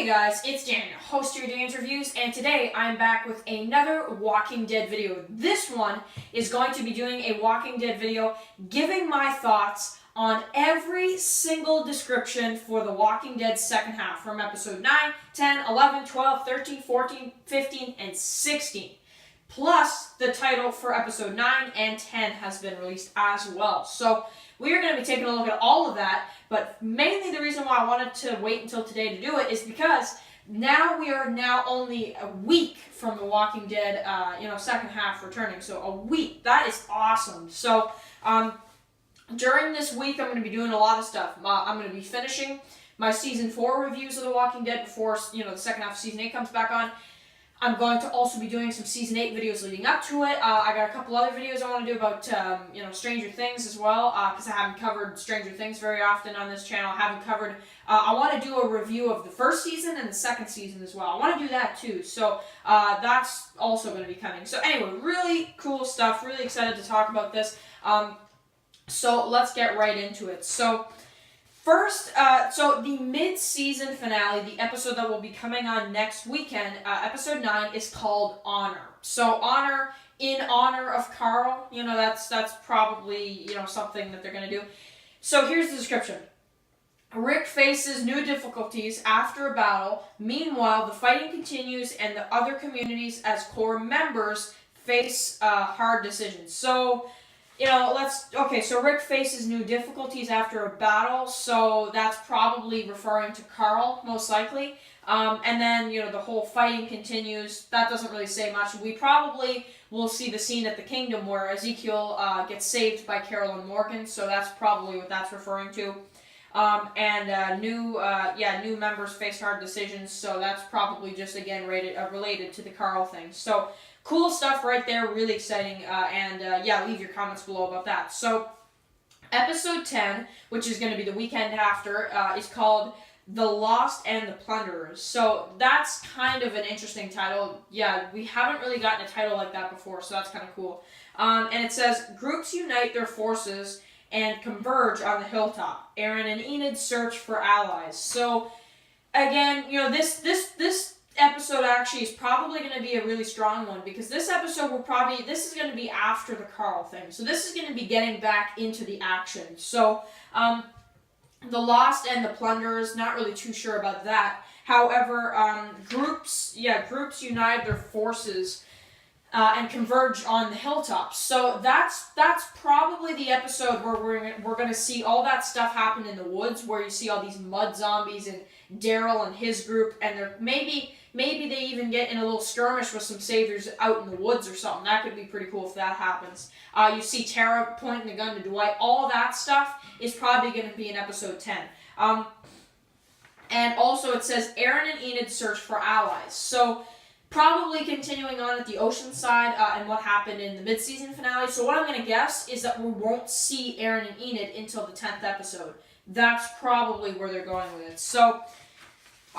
Hey guys, it's Daniel, host of your Dan's Reviews, and today I'm back with another Walking Dead video. This one is going to be doing a Walking Dead video giving my thoughts on every single description for the Walking Dead second half from episode 9, 10, 11, 12, 13, 14, 15, and 16. Plus, the title for episode 9 and 10 has been released as well. So, we are going to be taking a look at all of that, but mainly the reason why I wanted to wait until today to do it is because we are only a week from the Walking Dead, second half returning. So a week, that is awesome. So during this week, I'm going to be doing a lot of stuff. I'm going to be finishing my season 4 reviews of the Walking Dead before the second half of season 8 comes back on. I'm going to also be doing some Season 8 videos leading up to it. I got a couple other videos I want to do about, Stranger Things as well, because I haven't covered Stranger Things very often on this channel. I want to do a review of the first season and the second season as well. I want to do that too, so that's also going to be coming. So anyway, really cool stuff, really excited to talk about this. So let's get right into it. So first, the mid-season finale, the episode that will be coming on next weekend, episode 9, is called Honor. So Honor, in honor of Carl, that's probably, something that they're going to do. So here's the description. Rick faces new difficulties after a battle. Meanwhile, the fighting continues and the other communities as core members face hard decisions. So so Rick faces new difficulties after a battle, so that's probably referring to Carl, most likely. And then, the whole fighting continues. That doesn't really say much. We probably will see the scene at the Kingdom where Ezekiel gets saved by Carol and Morgan, so that's probably what that's referring to. New members face hard decisions, so that's probably just, again, related to the Carl thing. So, cool stuff right there, really exciting, leave your comments below about that. So, episode 10, which is going to be the weekend after, is called The Lost and the Plunderers. So, that's kind of an interesting title. Yeah, we haven't really gotten a title like that before, so that's kind of cool. And it says, groups unite their forces and converge on the hilltop. Aaron and Enid search for allies. So, again, this episode actually is probably going to be a really strong one because this episode this is going to be after the Carl thing. So this is going to be getting back into the action. So, the Lost and the Plunderers, not really too sure about that. However, groups unite their forces and converge on the hilltops. So that's probably the episode where we're going to see all that stuff happen in the woods, where you see all these mud zombies and Daryl and his group, and they're maybe they even get in a little skirmish with some saviors out in the woods or something. That could be pretty cool if that happens. You see Tara pointing the gun to Dwight. All that stuff is probably going to be in episode 10. And also it says Aaron and Enid search for allies. So probably continuing on at the ocean side and what happened in the mid-season finale. So what I'm going to guess is that we won't see Aaron and Enid until the 10th episode. That's probably where they're going with it. So,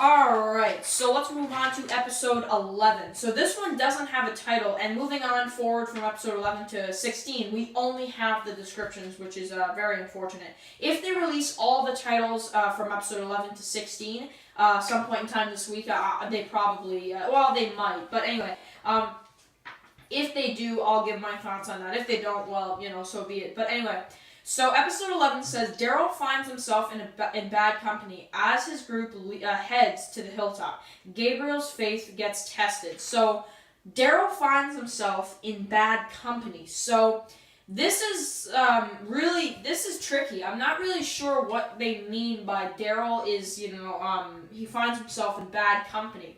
alright, so let's move on to episode 11. So this one doesn't have a title, and moving on forward from episode 11 to 16, we only have the descriptions, which is very unfortunate. If they release all the titles from episode 11 to 16, some point in time this week, they probably, they might, but anyway, if they do, I'll give my thoughts on that. If they don't, so be it. But anyway, so episode 11 says, Daryl finds himself in bad company as his group heads to the hilltop. Gabriel's faith gets tested. So Daryl finds himself in bad company. So this is tricky. I'm not really sure what they mean by Daryl is, he finds himself in bad company.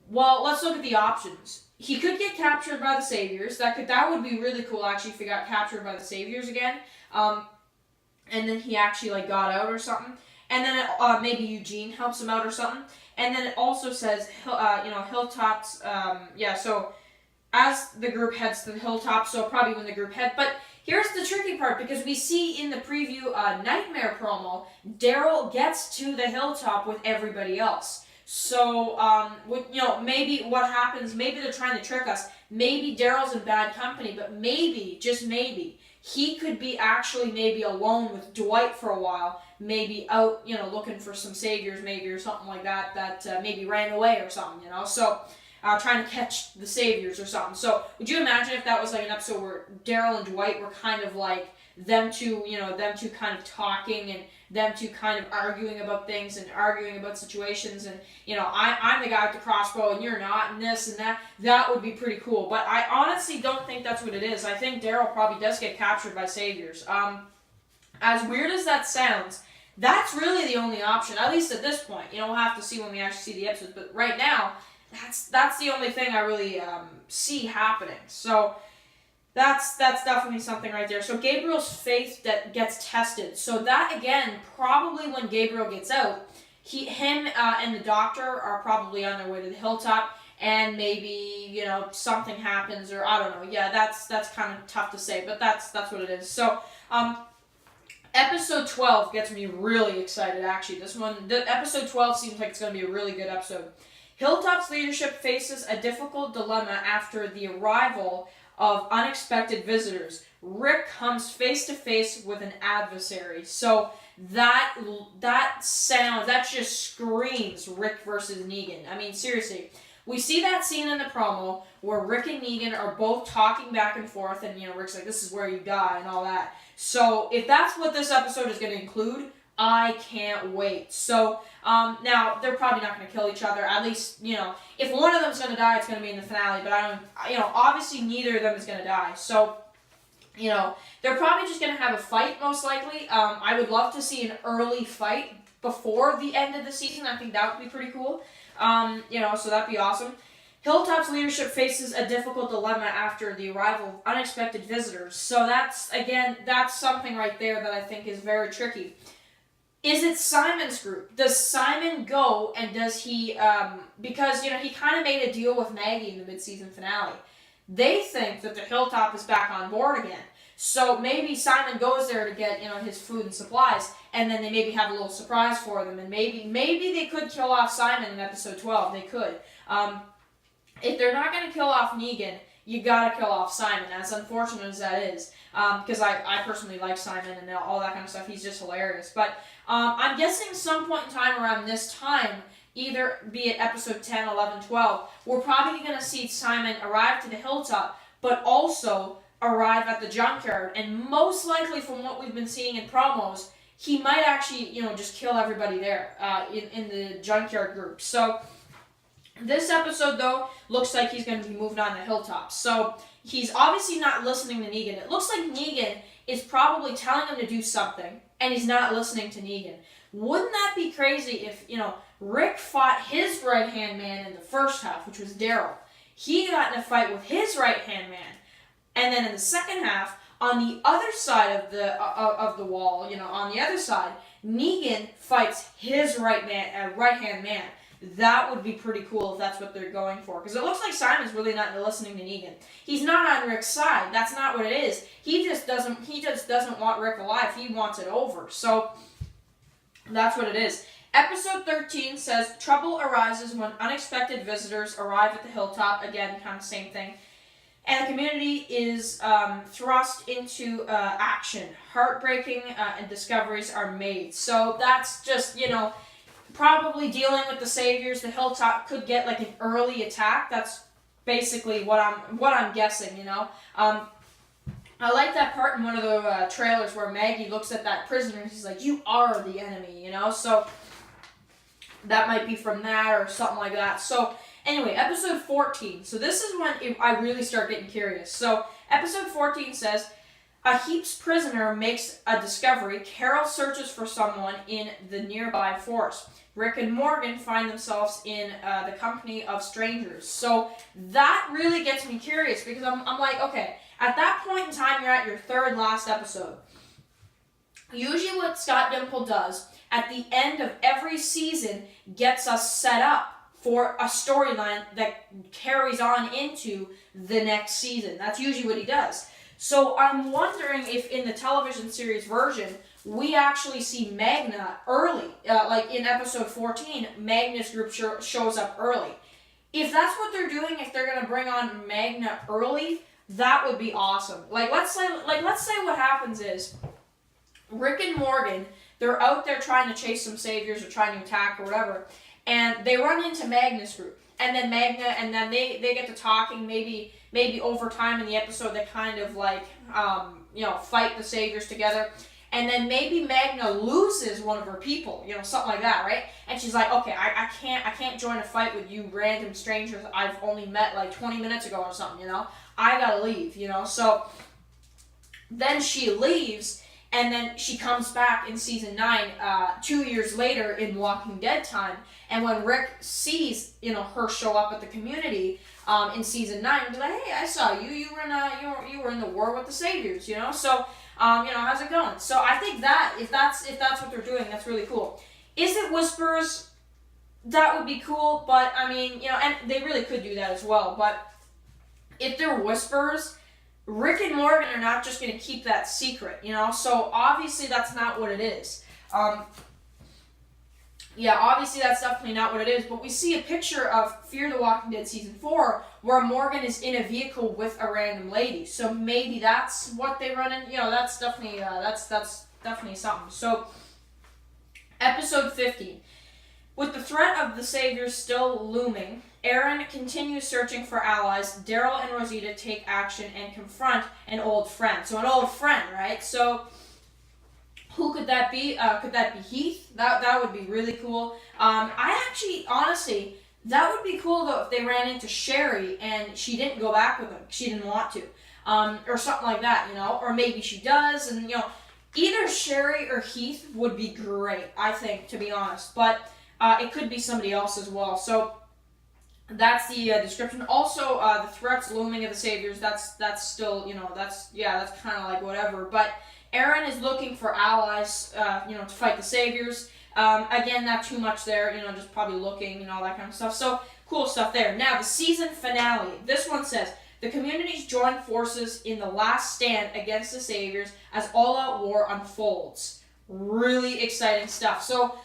Well, let's look at the options. He could get captured by the Saviors. That would be really cool, actually, if he got captured by the Saviors again. And then he actually, got out or something. And then maybe Eugene helps him out or something. And then it also says, hilltops, so as the group heads to the hilltop, so probably when the group head. But here's the tricky part, because we see in the preview Nightmare promo, Daryl gets to the hilltop with everybody else. So, maybe what happens, maybe they're trying to trick us. Maybe Daryl's in bad company, but maybe, just maybe, he could be actually maybe alone with Dwight for a while. maybe out, looking for some saviors maybe or something like that, that maybe ran away or something, so trying to catch the saviors or something. So would you imagine if that was like an episode where Daryl and Dwight were kind of like them two kind of talking, and them two kind of arguing about things and arguing about situations, and I'm the guy with the crossbow and you're not, and this and that. That would be pretty cool. But I honestly don't think that's what it is. I think Daryl probably does get captured by saviors. As weird as that sounds, that's really the only option, at least at this point. We'll have to see when we actually see the episodes, but right now, that's the only thing I really see happening. So that's definitely something right there. So Gabriel's faith that gets tested. So that, again, probably when Gabriel gets out, him and the doctor are probably on their way to the hilltop, and maybe, something happens, or I don't know. Yeah, that's kind of tough to say, but that's what it is. So, episode 12 gets me really excited, actually. Episode 12 seems like it's going to be a really good episode. Hilltop's leadership faces a difficult dilemma after the arrival of unexpected visitors. Rick comes face to face with an adversary. So that just screams Rick versus Negan. I mean, seriously. We see that scene in the promo where Rick and Negan are both talking back and forth, and Rick's like, "This is where you die," and all that. So if that's what this episode is going to include, I can't wait. So now they're probably not going to kill each other. At least, if one of them's going to die, it's going to be in the finale. But obviously neither of them is going to die. So, they're probably just going to have a fight, most likely. I would love to see an early fight before the end of the season. I think that would be pretty cool. So that'd be awesome. Hilltop's leadership faces a difficult dilemma after the arrival of unexpected visitors. So that's something right there that I think is very tricky. Is it Simon's group? Does Simon go, and does he, because, he kind of made a deal with Maggie in the mid-season finale. They think that the Hilltop is back on board again. So maybe Simon goes there to get, his food and supplies, and then they maybe have a little surprise for them, and maybe they could kill off Simon in episode 12. They could. If they're not going to kill off Negan, you gotta kill off Simon, as unfortunate as that is. Because I personally like Simon and all that kind of stuff. He's just hilarious. But I'm guessing some point in time around this time, either be it episode 10, 11, 12, we're probably going to see Simon arrive to the Hilltop, but also arrive at the junkyard. And most likely, from what we've been seeing in promos, he might actually, just kill everybody there in the junkyard group. So this episode, though, looks like he's going to be moving on to Hilltop. So he's obviously not listening to Negan. It looks like Negan is probably telling him to do something, and he's not listening to Negan. Wouldn't that be crazy if, Rick fought his right-hand man in the first half, which was Daryl. He got in a fight with his right-hand man. And then in the second half, on the other side of the wall, on the other side, Negan fights his right-hand man. That would be pretty cool if that's what they're going for. Because it looks like Simon's really not listening to Negan. He's not on Rick's side. That's not what it is. He just doesn't want Rick alive. He wants it over. So that's what it is. Episode 13 says, trouble arises when unexpected visitors arrive at the Hilltop. Again, kind of same thing. And the community is thrust into action. Heartbreaking and discoveries are made. So that's just, probably dealing with the saviors. The Hilltop could get like an early attack. That's basically what I'm guessing. I like that part in one of the trailers where Maggie looks at that prisoner and she's like, "You are the enemy," So that might be from that or something like that. So anyway, episode 14. So this is when I really start getting curious. So episode 14 says, a Heaps prisoner makes a discovery. Carol searches for someone in the nearby forest. Rick and Morgan find themselves in the company of strangers. So that really gets me curious because I'm like, okay, at that point in time, you're at your third last episode. Usually what Scott Gimple does at the end of every season gets us set up for a storyline that carries on into the next season. That's usually what he does. So I'm wondering if in the television series version, we actually see Magna early. Like in episode 14, Magna's group shows up early. If that's what they're doing, if they're going to bring on Magna early, that would be awesome. Let's say what happens is Rick and Morgan They're out there trying to chase some saviors or trying to attack or whatever, and they run into Magna's group. And then they get to talking. Maybe over time in the episode they kind of like fight the saviors together. And then maybe Magna loses one of her people, something like that, right? And she's like, okay, I can't join a fight with you random strangers I've only met like 20 minutes ago or something, I gotta leave, So then she leaves, and then she comes back in season 9, 2 years later in Walking Dead time. And when Rick sees, her show up at the community in season 9, he's like, hey, I saw you. You were in the war with the saviors, So. How's it going? So I think that if that's what they're doing, that's really cool. Is it whispers? That would be cool, but I mean, and they really could do that as well. But if they're whispers, Rick and Morgan are not just going to keep that secret, So obviously that's not what it is. Obviously that's definitely not what it is, but we see a picture of Fear the Walking Dead Season 4 where Morgan is in a vehicle with a random lady. So maybe that's what they run in. That's definitely that's definitely something. So episode 50. With the threat of the saviors still looming, Aaron continues searching for allies. Daryl and Rosita take action and confront an old friend. So an old friend, right? So who could that be? Could that be Heath? That would be really cool. Honestly, that would be cool though if they ran into Sherry and she didn't go back with him. She didn't want to. Or something like that, Or maybe she does, and, either Sherry or Heath would be great, I think, to be honest. But it could be somebody else as well. So that's the description. Also, the threats looming of the saviors, that's still, that's kind of like whatever. But Aaron is looking for allies, to fight the saviors. Again, not too much there, just probably looking and all that kind of stuff. So, cool stuff there. Now, the season finale. This one says, the communities join forces in the last stand against the saviors as all-out war unfolds. Really exciting stuff. So,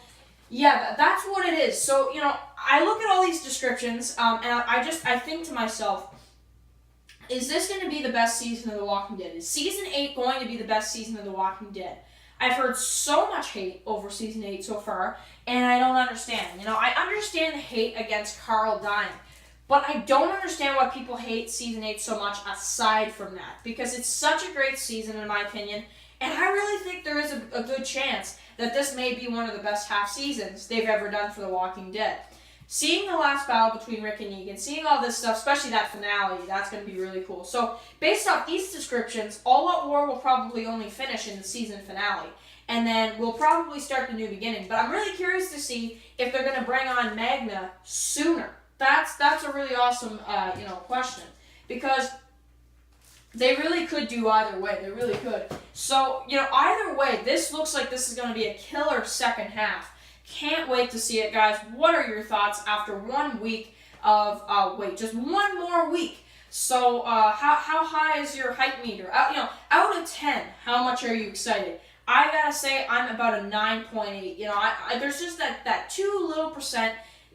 yeah, that's what it is. So, I look at all these descriptions, and I think to myself, is this going to be the best season of The Walking Dead? Is Season 8 going to be the best season of The Walking Dead? I've heard so much hate over Season 8 so far, and I don't understand. I understand the hate against Carl dying, but I don't understand why people hate Season 8 so much aside from that, because it's such a great season in my opinion, and I really think there is a good chance that this may be one of the best half seasons they've ever done for The Walking Dead. Seeing the last battle between Rick and Negan, seeing all this stuff, especially that finale, that's going to be really cool. So, based off these descriptions, All Out War will probably only finish in the season finale. And then we'll probably start the new beginning. But I'm really curious to see if they're going to bring on Magna sooner. That's a really awesome, question. Because they really could do either way. They really could. So, either way, this looks like this is going to be a killer second half. Can't wait to see it, guys. What are your thoughts after 1 week of, just one more week? So, how high is your hype meter? Out of 10, how much are you excited? I gotta say, I'm about a 9.8. There's just that 2%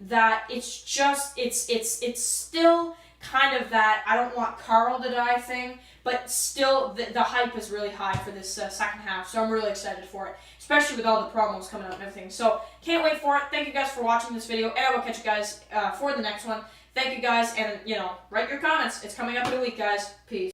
that it's still kind of that I don't want Carl to die thing, but still the hype is really high for this second half, so I'm really excited for it, especially with all the promos coming out and everything. So can't wait for it. Thank you guys for watching this video, and I will catch you guys for the next one. Thank you guys, and write your comments. It's coming up in a week, guys. Peace.